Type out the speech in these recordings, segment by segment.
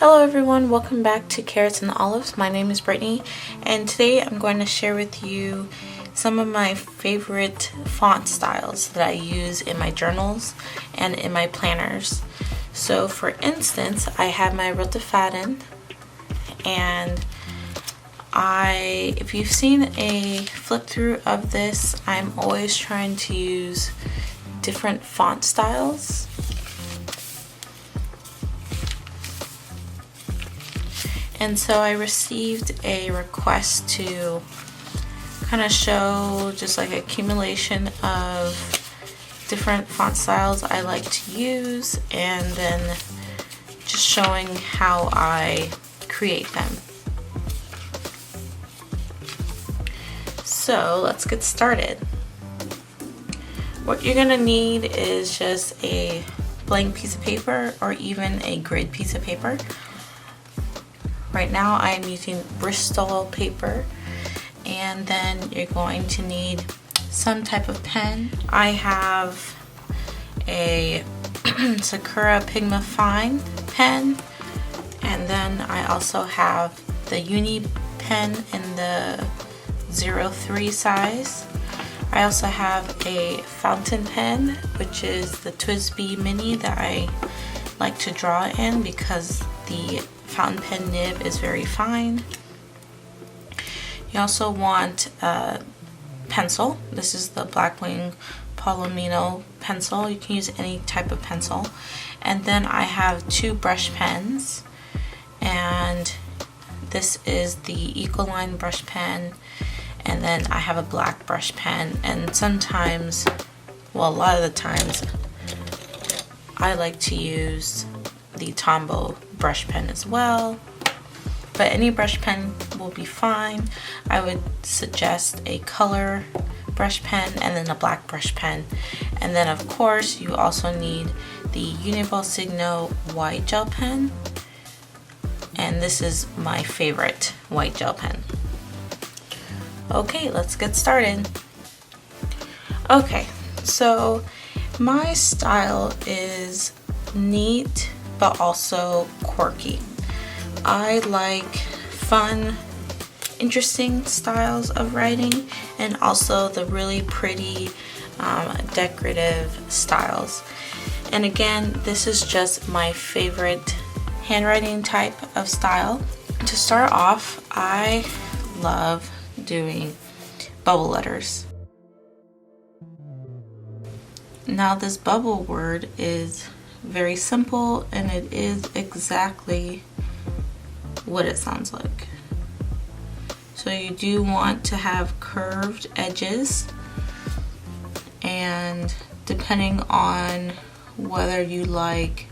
Hello everyone, welcome back to Carrots and Olives. My name is Brittany and today I'm going to share with you some of my favorite font styles that I use in my journals and in my planners. So for instance, I have my Rotefaden, and if you've seen a flip through of this, I'm always trying to use different font styles. And so I received a request to kind of show just like accumulation of different font styles I like to use, and then just showing how I create them. So let's get started. What you're gonna need is just a blank piece of paper or even a grid piece of paper. Right now I am using Bristol paper, and then you're going to need some type of pen. I have a Sakura Pigma Fine pen, and then I also have the Uni pen in the 03 size. I also have a fountain pen, which is the TWSBI Mini that I like to draw in because the fountain pen nib is very fine. You also want a pencil. This is the Blackwing Palomino pencil. You can use any type of pencil. And then I have two brush pens, and this is the Ecoline brush pen, and then I have a black brush pen, and sometimes, well, a lot of the times I like to use the Tombow brush pen as well, but any brush pen will be fine. I would suggest a color brush pen and then a black brush pen, and then of course you also need the Uniball Signo white gel pen, and this is my favorite white gel pen. Okay, let's get started. Okay, so my style is neat but also quirky. I like fun, interesting styles of writing, and also the really pretty decorative styles. And again, this is just my favorite handwriting type of style. To start off, I love doing bubble letters. Now this bubble word is very simple, and it is exactly what it sounds like. So you do want to have curved edges, and depending on whether you like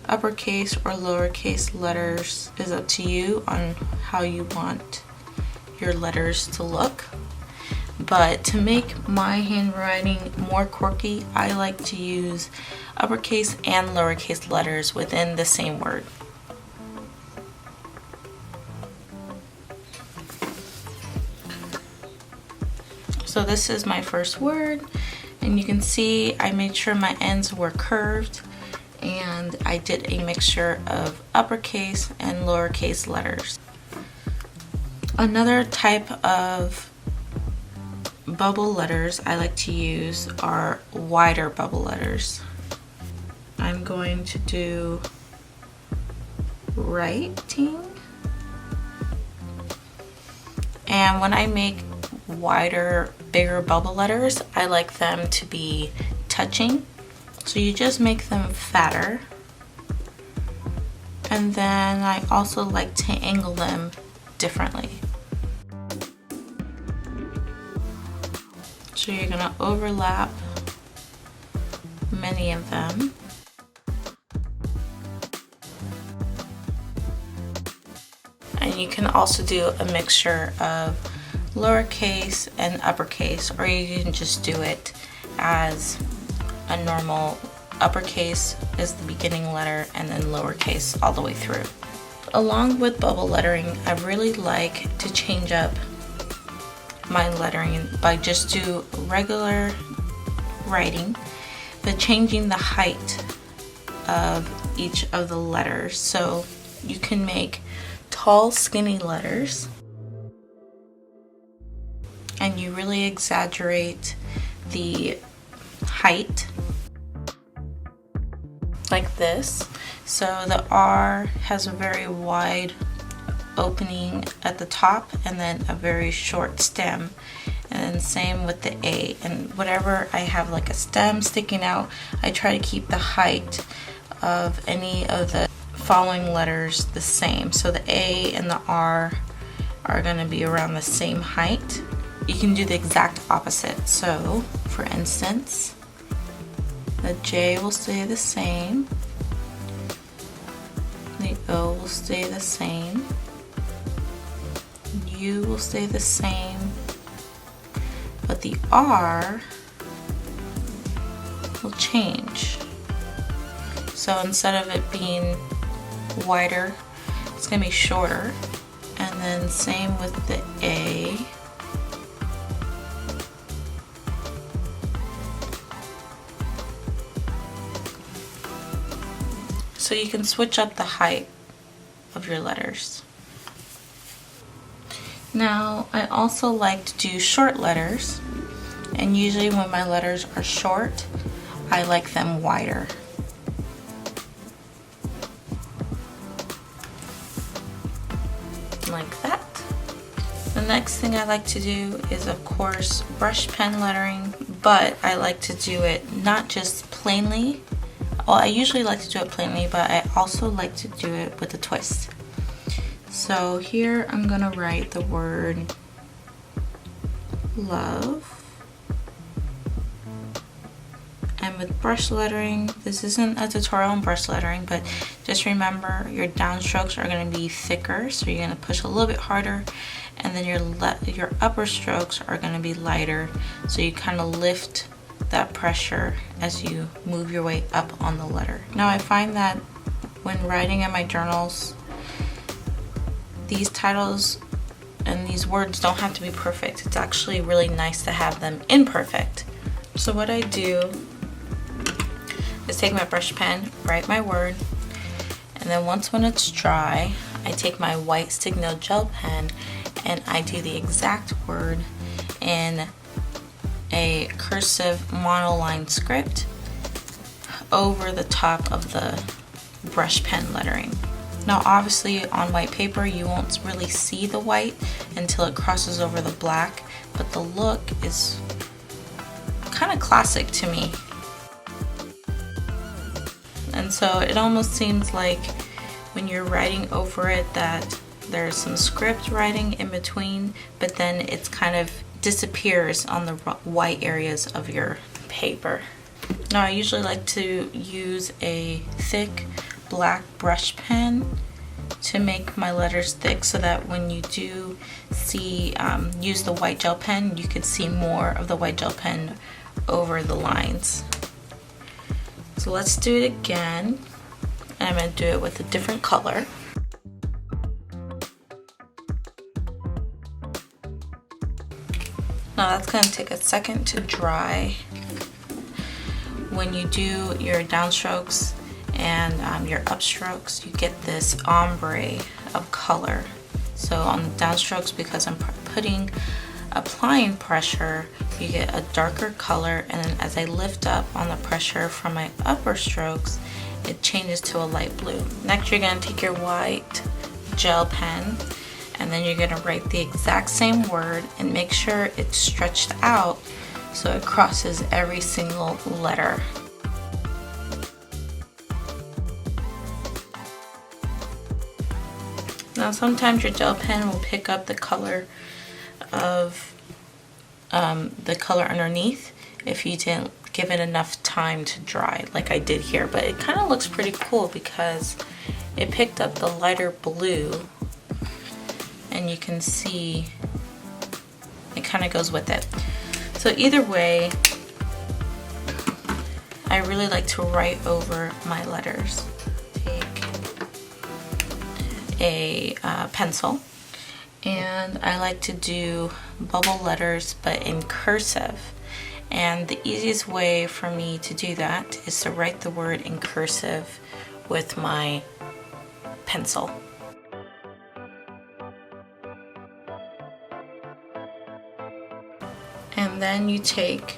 uppercase or lowercase letters is up to you on how you want your letters to look. But to make my handwriting more quirky, I like to use uppercase and lowercase letters within the same word. So this is my first word, and you can see I made sure my ends were curved, and I did a mixture of uppercase and lowercase letters. Another type of bubble letters I like to use are wider bubble letters. I'm going to do writing, and when I make wider, bigger bubble letters, I like them to be touching, so you just make them fatter, and then I also like to angle them differently. So you're gonna overlap many of them. And you can also do a mixture of lowercase and uppercase, or you can just do it as a normal uppercase is the beginning letter and then lowercase all the way through. Along with bubble lettering, I really like to change up my lettering by just do regular writing, but changing the height of each of the letters. So you can make tall, skinny letters, and you really exaggerate the height like this. So the R has a very wide opening at the top and then a very short stem, and same with the A. And whatever I have like a stem sticking out, I try to keep the height of any of the following letters the same. So the A and the R are going to be around the same height. You can do the exact opposite. So for instance, the J will stay the same, the O will stay the same, U will stay the same, but the R will change. So instead of it being wider, it's going to be shorter. And then same with the A. So you can switch up the height of your letters. Now, I also like to do short letters, and usually when my letters are short, I like them wider. Like that. The next thing I like to do is, of course, brush pen lettering, but I like to do it not just plainly. Well, I usually like to do it plainly, but I also like to do it with a twist. So here I'm gonna write the word love. And with brush lettering, this isn't a tutorial on brush lettering, but just remember your downstrokes are going to be thicker, so you're going to push a little bit harder, and then your upper strokes are going to be lighter, so you kind of lift that pressure as you move your way up on the letter. Now I find that when writing in my journals, these titles and these words don't have to be perfect. It's actually really nice to have them imperfect. So what I do is take my brush pen, write my word, and then when it's dry, I take my white stick nail gel pen and I do the exact word in a cursive monoline script over the top of the brush pen lettering. Now obviously on white paper you won't really see the white until it crosses over the black, but the look is kind of classic to me. And so it almost seems like when you're writing over it that there's some script writing in between, but then it's kind of disappears on the white areas of your paper. Now I usually like to use a thick black brush pen to make my letters thick, so that when you do see use the white gel pen, you can see more of the white gel pen over the lines. So let's do it again, and I'm going to do it with a different color. Now that's going to take a second to dry. When you do your downstrokes and your upstrokes, you get this ombre of color. So on the downstrokes, because I'm applying pressure, you get a darker color, and then as I lift up on the pressure from my upper strokes, it changes to a light blue. Next you're going to take your white gel pen, and then you're going to write the exact same word and make sure it's stretched out so it crosses every single letter. Now sometimes your gel pen will pick up the color of the color underneath if you didn't give it enough time to dry like I did here, but it kind of looks pretty cool because it picked up the lighter blue, and you can see it kind of goes with it. So either way, I really like to write over my letters. Take a pencil, and I like to do bubble letters but in cursive, and the easiest way for me to do that is to write the word in cursive with my pencil. And then you take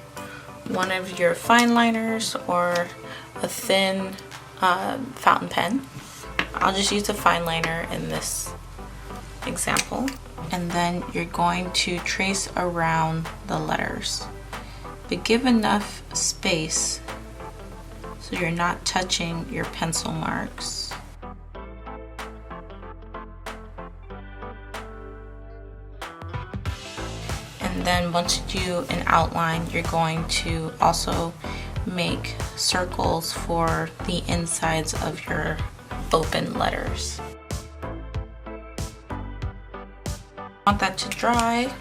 one of your fine liners or a thin fountain pen. I'll just use a fine liner in this example. And then you're going to trace around the letters. But give enough space so you're not touching your pencil marks. And then once you do an outline, you're going to also make circles for the insides of your open letters. Want that to dry,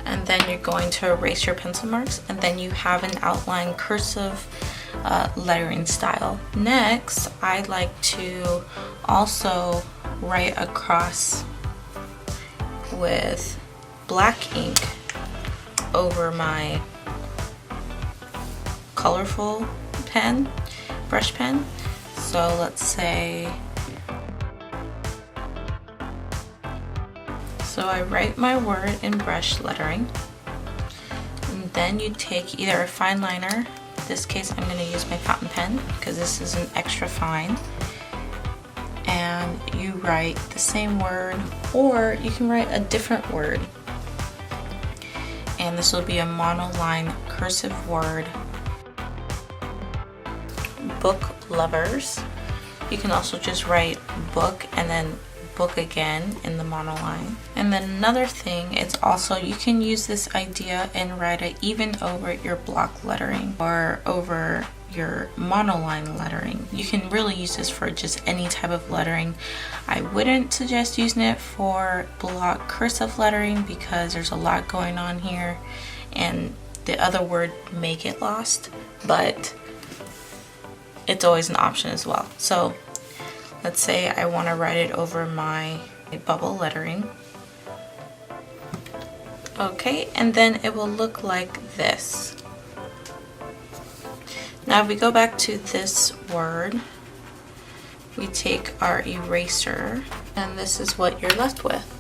and then you're going to erase your pencil marks, and then you have an outline cursive lettering style. Next, I like to also write across with black ink over my colorful pen, brush pen. So let's say, so I write my word in brush lettering, and then you take either a fine liner, in this case I'm going to use my fountain pen because this is an extra fine, and you write the same word, or you can write a different word, and this will be a monoline cursive word. Book lovers. You can also just write book and then book again in the monoline. And then another thing, it's also, you can use this idea and write it even over your block lettering or over your monoline lettering. You can really use this for just any type of lettering. I wouldn't suggest using it for block cursive lettering because there's a lot going on here and the other word may get lost, but it's always an option as well. So let's say I want to write it over my bubble lettering. Okay, and then it will look like this. Now if we go back to this word, we take our eraser, and this is what you're left with.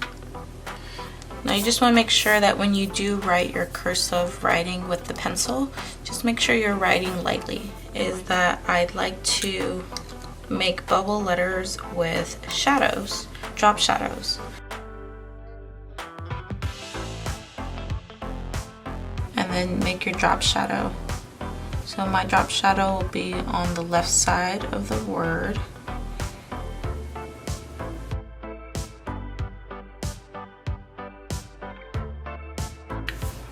Now you just want to make sure that when you do write your cursive writing with the pencil, just make sure you're writing lightly. Is that I'd like to make bubble letters with shadows, drop shadows. And then make your drop shadow. So my drop shadow will be on the left side of the word.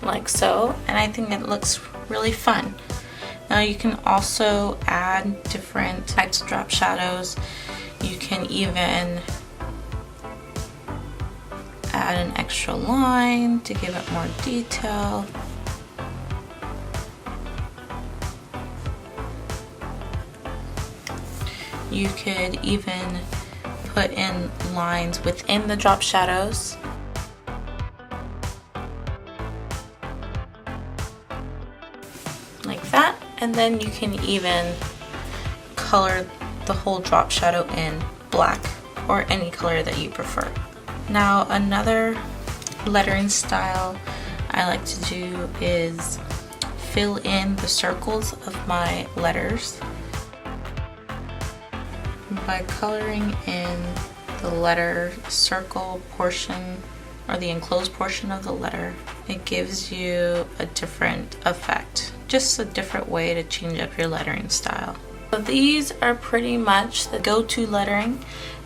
Like so, and I think it looks really fun. Now you can also add different types of drop shadows. You can even add an extra line to give it more detail. You could even put in lines within the drop shadows. Like that, and then you can even color the whole drop shadow in black or any color that you prefer. Now another lettering style I like to do is fill in the circles of my letters by coloring in the letter circle portion or the enclosed portion of the letter. It gives you a different effect, just a different way to change up your lettering style. So these are pretty much the go-to lettering,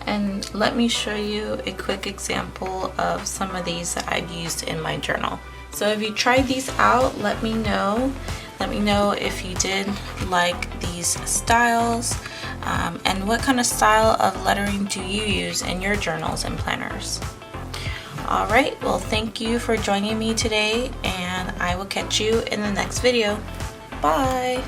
and let me show you a quick example of some of these that I've used in my journal. So if you tried these out, let me know. Let me know if you did like these styles, and what kind of style of lettering do you use in your journals and planners. Alright, well thank you for joining me today, and I will catch you in the next video. Bye!